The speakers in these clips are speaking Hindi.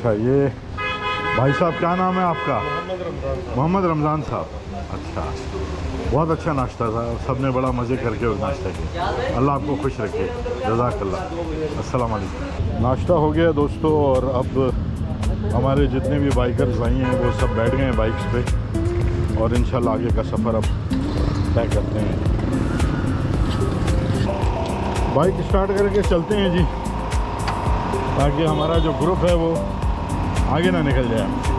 अच्छा, ये भाई साहब क्या नाम है आपका? मोहम्मद रमज़ान साहब। मोहम्मद रमज़ान साहब। अच्छा, बहुत अच्छा नाश्ता था, सब ने बड़ा मज़े करके उस नाश्ते के। अल्लाह आपको खुश रखे, जज़ाकल्लाह। अस्सलाम वालेकुम। नाश्ता हो गया दोस्तों, और अब हमारे जितने भी बाइकर्स भाई हैं वो सब बैठ गए हैं बाइक्स पे, और इंशाल्लाह आगे का सफ़र अब तय करते हैं। बाइक स्टार्ट करके चलते हैं जी, ताकि हमारा जो ग्रुप है वो आगे ना निकल जाए।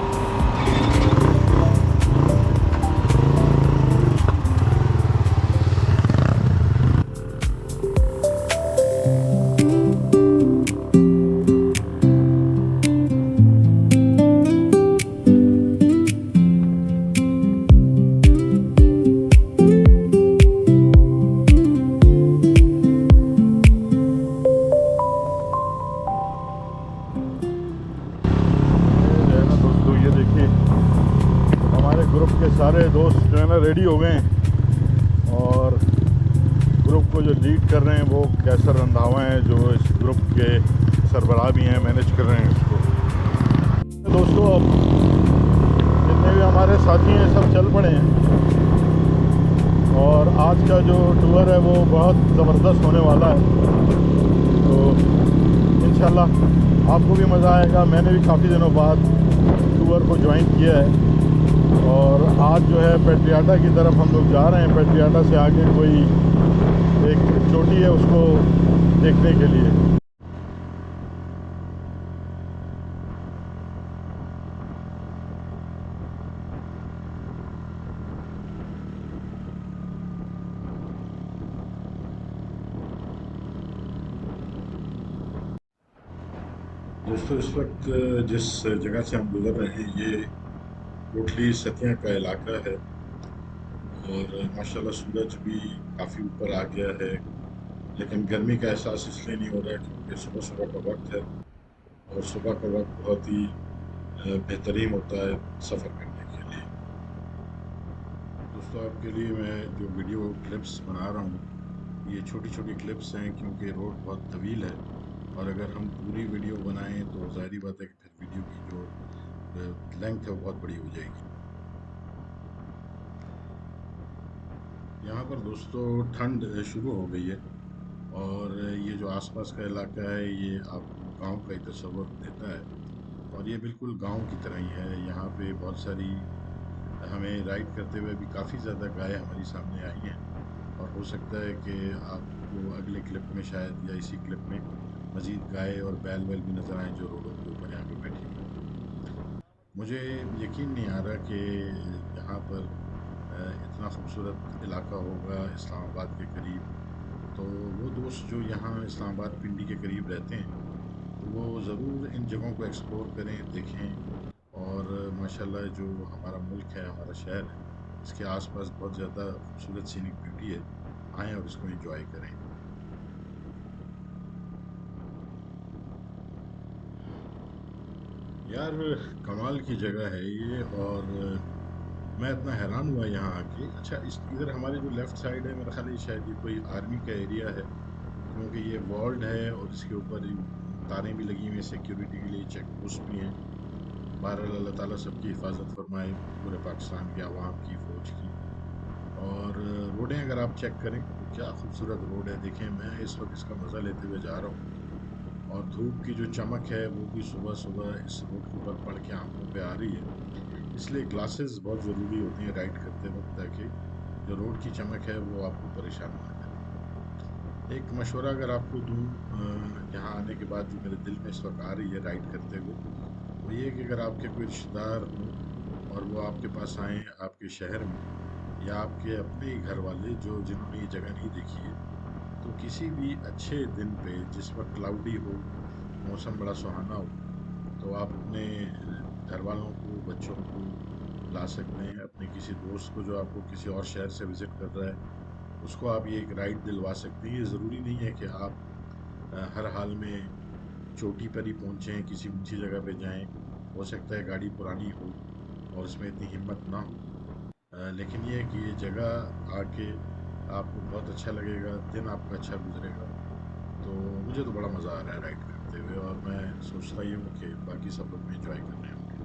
ग्रुप के सारे दोस्त जो है ना रेडी हो गए हैं, और ग्रुप को जो लीड कर रहे हैं वो कैसर रंधावा हैं, जो इस ग्रुप के सरबराह भी हैं, मैनेज कर रहे हैं इसको। दोस्तों, अब जितने भी हमारे साथी हैं सब चल पड़े हैं, और आज का जो टूर है वो बहुत ज़बरदस्त होने वाला है। तो इंशाल्लाह आपको भी मज़ा आएगा। मैंने भी काफ़ी दिनों बाद टूर को ज्वाइन किया है, और आज जो है पेट्रियाटा की तरफ हम लोग जा रहे हैं। पेट्रियाटा से आगे कोई एक चोटी है, उसको देखने के लिए। दोस्तों, इस वक्त जिस जगह से हम गुजर रहे हैं ये कोटली सतिया का इलाका है, और माशाल्लाह सूरज भी काफ़ी ऊपर आ गया है, लेकिन गर्मी का एहसास इसलिए नहीं हो रहा है क्योंकि सुबह सुबह का वक्त है, और सुबह का वक्त बहुत ही बेहतरीन होता है सफ़र करने के लिए। दोस्तों, आपके लिए मैं जो वीडियो क्लिप्स बना रहा हूँ ये छोटी छोटी क्लिप्स हैं, क्योंकि रोड बहुत तवील है, और अगर हम पूरी वीडियो बनाएं तो ज़ाहिर बात है कि फिर वीडियो की जो लेंथ है वो बहुत बड़ी हो जाएगी। यहाँ पर दोस्तों ठंड शुरू हो गई है, और ये जो आसपास का इलाका है ये आपको गांव का ही तस्वर देता है, और ये बिल्कुल गांव की तरह ही है। यहाँ पे बहुत सारी हमें राइड करते हुए भी काफ़ी ज़्यादा गाय हमारी सामने आई हैं, और हो सकता है कि आपको अगले क्लिप में शायद या इसी क्लिप में मज़ीद गाय और बैल वैल भी नज़र आए जो रोडों के ऊपर यहाँ पे बैठी हुई हैं। मुझे यकीन नहीं आ रहा कि यहाँ पर इतना खूबसूरत इलाका होगा इस्लामाबाद के करीब। तो वो दोस्त जो यहाँ इस्लामाबाद पिंडी के करीब रहते हैं, तो वो ज़रूर इन जगहों को एक्सप्लोर करें, देखें, और माशाल्लाह जो हमारा मुल्क है, हमारा शहर है, इसके आसपास बहुत ज़्यादा खूबसूरत सीनिक ब्यूटी है। आएँ और इसको एंजॉय करें। यार, कमाल की जगह है ये, और मैं इतना हैरान हुआ यहाँ आके। अच्छा, इस इधर हमारे जो लेफ्ट साइड है, मेरा ख्याल है शायद ये कोई आर्मी का एरिया है, क्योंकि ये वॉल्ड है और इसके ऊपर तारें भी लगी हुई हैं सिक्योरिटी के लिए, चेक पोस्ट भी हैं। बहरहाल अल्लाह ताला सबकी हिफाजत फरमाए, पूरे पाकिस्तान की आवाम की, फ़ौज की। और रोडें अगर आप चेक करें तो क्या खूबसूरत रोड है। देखें, मैं इस वक्त इसका मज़ा लेते हुए जा रहा हूँ, और धूप की जो चमक है वो भी सुबह सुबह इस रोड के ऊपर पड़ के आंखों पे आ रही है। इसलिए ग्लासेस बहुत ज़रूरी होती हैं राइड करते वक्त, ताकि जो रोड की चमक है वो आपको परेशान ना करे। एक मशवरा अगर आपको दूँ यहाँ आने के बाद, जो मेरे दिल में इस वक्त आ रही है राइड करते हुए, वो ये कि अगर आपके कोई रिश्तेदार हों और वो आपके पास आएँ आपके शहर में, या आपके अपने ही घर वाले जो जिन्होंने ये जगह नहीं देखी है, तो किसी भी अच्छे दिन पे जिस वक्त क्लाउडी हो, मौसम बड़ा सुहाना हो, तो आप अपने घर वालों को, बच्चों को ला सकते हैं। अपने किसी दोस्त को जो आपको किसी और शहर से विज़िट कर रहा है, उसको आप ये एक राइड दिलवा सकते हैं। ये ज़रूरी नहीं है कि आप हर हाल में चोटी पर ही पहुँचें, किसी ऊंची जगह पे जाएं। हो सकता है गाड़ी पुरानी हो और उसमें इतनी हिम्मत ना हो, लेकिन ये है कि ये जगह आके आपको बहुत अच्छा लगेगा, दिन आपका अच्छा गुजरेगा। तो मुझे तो बड़ा मज़ा आ रहा है राइड करने में। करते हुए, और मैं सोचता ही हूँ कि बाकी सब लोग भी इंजॉय कर रहे होंगे।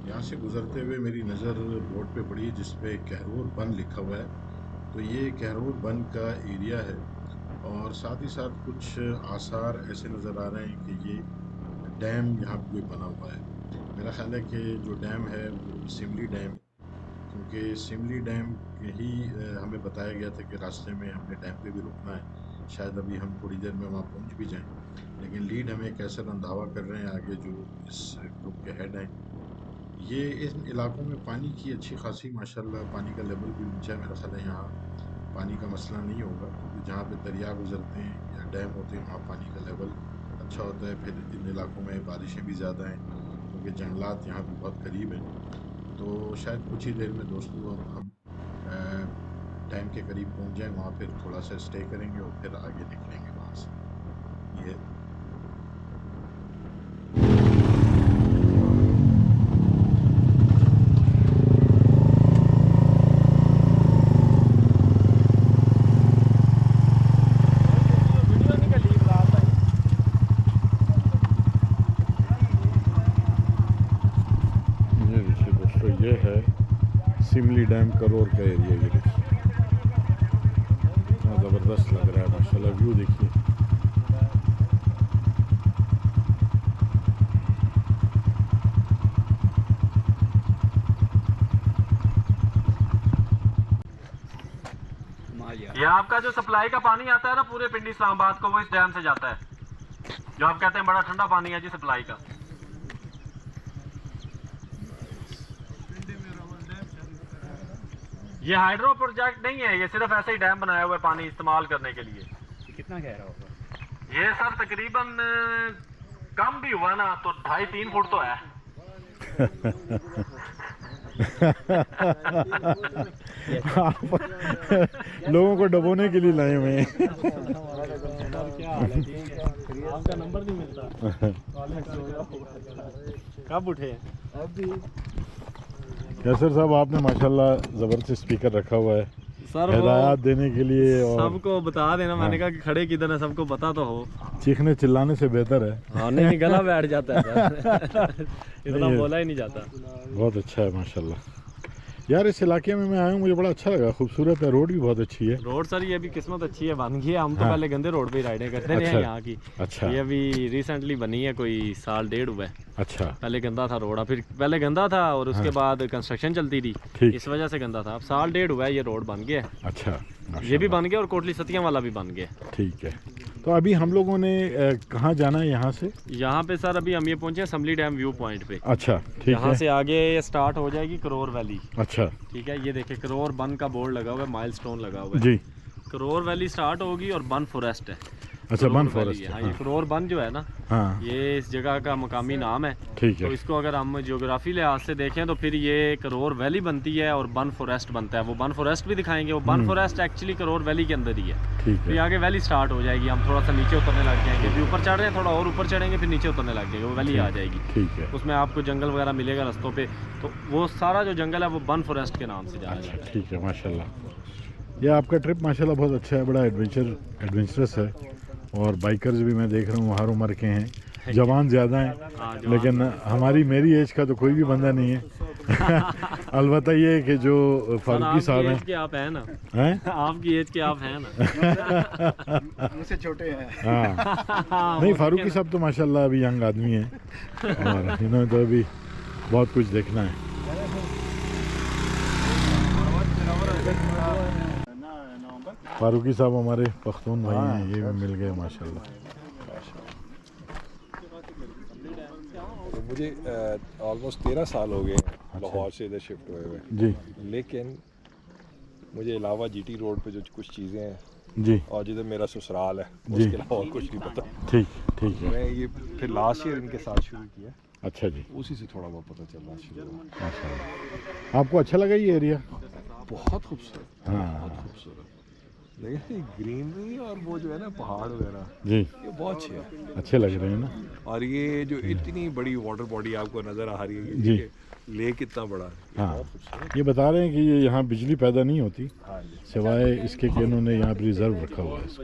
यहाँ से गुजरते हुए मेरी नज़र बोर्ड पे पड़ी जिस पे कहरोर बन लिखा हुआ है। तो ये कहरोर बन का एरिया है, और साथ ही साथ कुछ आसार ऐसे नज़र आ रहे हैं कि ये डैम यहाँ पे कोई बना हुआ है। मेरा ख्याल है कि जो डैम है वो सिमली डैम है, क्योंकि सिमली डैम ही हमें बताया गया था कि रास्ते में हमने डैम पे भी रुकना है। शायद अभी हम थोड़ी देर में वहाँ पहुँच भी जाएं, लेकिन लीड हमें कैसे रंधावा कर रहे हैं आगे जो इस ग्रुप के हेड हैं। ये इन इलाकों में पानी की अच्छी खासी माशाल्लाह पानी का लेवल भी ऊंचा है। मेरा ख्याल है यहाँ पानी का मसला नहीं होगा, क्योंकि जहाँ पे दरिया गुजरते हैं या डैम होते हैं वहाँ पानी का लेवल अच्छा होता है। फिर इन इलाकों में बारिशें भी ज़्यादा हैं, क्योंकि जंगलात यहाँ भी बहुत करीब हैं। तो शायद कुछ ही देर में दोस्तों हम डैम के करीब पहुँच जाएँ, वहाँ फिर थोड़ा सा स्टे करेंगे और फिर आगे निकलेंगे वहाँ से। ये ये है सिमली डैम करोर का एरिया। ये देखिए कितना ज़बरदस्त लग रहा है माशाल्लाह। व्यू देखिए, ये आपका जो सप्लाई का पानी आता है ना पूरे पिंडी इस्लामाबाद को, वो इस डैम से जाता है। जो आप कहते हैं बड़ा ठंडा पानी है जी सप्लाई का। ये हाइड्रो प्रोजेक्ट नहीं है, ये सिर्फ ऐसे ही डैम बनाया हुआ है पानी इस्तेमाल करने के लिए। कितना गहरा होगा ये सर तकरीबन कम भी हुआ ना तो 2.5-3 फुट तो है। आप लोगों को डबोने के लिए लाए हुए हैं। आपका नंबर नहीं मिलता। कब उठे अभी? यासर साहब, आपने माशाल्लाह ज़बरदस्त स्पीकर रखा हुआ है सर, हिदायत देने के लिए, और सबको बता देना। मैंने कहा कि खड़े किधर है सबको पता तो हो। चीखने चिल्लाने से बेहतर है। हाँ नहीं, गला बैठ जाता है सर। इतना बोला ही नहीं जाता। बहुत अच्छा है माशाल्लाह। यार इस इलाके में मैं आया हूँ, मुझे बड़ा अच्छा लगा, खूबसूरत है, रोड भी बहुत अच्छी है। रोड सर ये भी किस्मत अच्छी है, बन गई है। हम तो पहले गंदे रोड पे ही राइडें करते अच्छा, रहे यहाँ की। अच्छा। ये अभी रिसेंटली बनी है, कोई साल 1.5 हुआ है। अच्छा। पहले गंदा था रोड, फिर पहले गंदा था और उसके बाद कंस्ट्रक्शन चलती थी, इस वजह से गंदा था। अब साल 1.5 हुआ है, ये रोड बन गया है। अच्छा, ये भी बन गया और कोटली सतिया वाला भी बन गया। ठीक है। तो अभी हम लोगों ने कहाँ जाना है यहाँ से? यहाँ पे सर अभी हम ये पहुंचे हैं समली डैम व्यू पॉइंट पे। अच्छा, ठीक है। यहाँ से आगे स्टार्ट हो जाएगी करोर वैली। अच्छा, ठीक है। ये देखिए करोर बन का बोर्ड लगा हुआ है, माइलस्टोन लगा हुआ है जी। करोर वैली स्टार्ट होगी और बन फॉरेस्ट है। अच्छा, बन फॉरेस्ट है। हाँ, ये करोर बन जो है ना, हाँ, ये इस जगह का मकामी नाम है। ठीक है। तो इसको अगर हम ज्योग्राफी लिहाज से देखें तो फिर ये करोर वैली बनती है और बन फॉरेस्ट बनता है। वो बन फॉरेस्ट भी दिखाएंगे। वो बन फॉरेस्ट एक्चुअली करोर वैली के अंदर ही है। ठीक फिर है। आगे वैली स्टार्ट हो जाएगी, हम थोड़ा सा नीचे उतरने लग जाएंगे, फिर ऊपर चढ़ रहे हैं, थोड़ा और ऊपर चढ़ेंगे, फिर नीचे उतरने लग जाएंगे, वो वैली आ जाएगी। ठीक है। उसमें आपको जंगल वगैरह मिलेगा रास्तों पे। तो वो सारा जो जंगल है वो बन फॉरेस्ट के नाम से जाना जाता है। ठीक है माशाल्लाह। ये आपका ट्रिप माशाल्लाह बहुत अच्छा है, बड़ा एडवेंचरस है, और बाइकर्स भी मैं देख रहा हूँ हर उम्र के हैं, जवान ज़्यादा हैं, लेकिन मेरी एज का तो कोई भी बंदा नहीं है। अलबत्ता ये है कि जो फारूकी साहब हैं, आप हैं ना, हैं आपकी एज के आप हैं ना, मुझसे छोटे हैं। हाँ, नहीं फारूकी साहब तो माशाल्लाह अभी यंग आदमी हैं, और इन्होंने तो अभी बहुत कुछ देखना है। फारूकी साहब हमारे पख्तून भाई हैं, ये भी मिल गए माशाल्लाह। तो मुझे ऑलमोस्ट 13 साल हो गए लाहौर से इधर शिफ्ट हुए हुए जी, लेकिन मुझे अलावा जीटी रोड पे जो कुछ चीज़ें हैं जी, और जिधर मेरा ससुराल है जी, उसके अलावा और कुछ नहीं पता। ठीक है। मैं ये फिर लास्ट ईयर इनके साथ शुरू किया, अच्छा जी, उसी से थोड़ा बहुत पता चलना शुरू हुआ। माशाल्लाह। आपको अच्छा लगा ये एरिया? बहुत खूबसूरत, हाँ, बहुत खूबसूरत। देखिए ग्रीनरी और वो जो है ना पहाड़ वगैरह, जी, ये बहुत अच्छे हैं, अच्छे लग रहे हैं ना। और ये जो इतनी बड़ी वाटर बॉडी आपको नज़र आ रही है, जी, लेक कितना बड़ा है, ये हाँ, बहुत खूबसूरत। ये बता रहे हैं कि ये यहाँ बिजली पैदा नहीं होती, हाँ जी, सिवाय इसके कि इन्होंने यहाँ पर रिजर्व रखा हुआ है इसको।